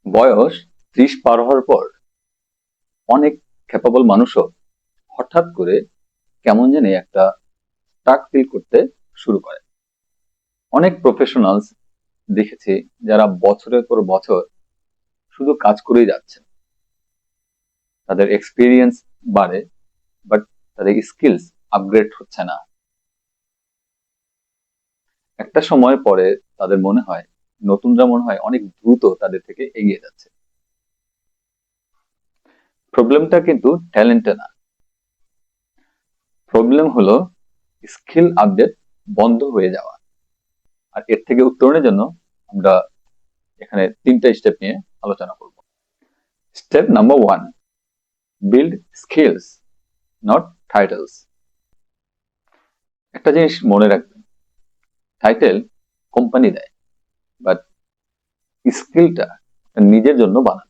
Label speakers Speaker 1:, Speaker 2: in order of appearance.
Speaker 1: বয়স 30 পার হওয়ার পর অনেক ক্যাপাবল মানুষও হঠাৎ করে কেমন জানি একটা স্টাক ফিল করতে শুরু করে। অনেক প্রফেশনালস দেখেছি যারা বছরের পর বছর শুধু কাজ করেই যাচ্ছে, তাদের এক্সপিরিয়েন্স বাড়ে বাট তাদের স্কিলস আপগ্রেড হচ্ছে না। একটা সময় পরে তাদের মনে হয় নতুনরা মনে হয় অনেক দ্রুত তাদের থেকে এগিয়ে যাচ্ছে। প্রবলেমটা কিন্তু ট্যালেন্টে না, প্রবলেম হলো স্কিল আপডেট বন্ধ হয়ে যাওয়া। আর এর থেকে উত্তরণের জন্য আমরা এখানে 3টা স্টেপ নিয়ে আলোচনা করব। Step number 1, build skills not titles. একটা জিনিস মনে রাখবেন, টাইটেল কোম্পানি দেয়, বাট স্কিলটা নিজের জন্য বানান।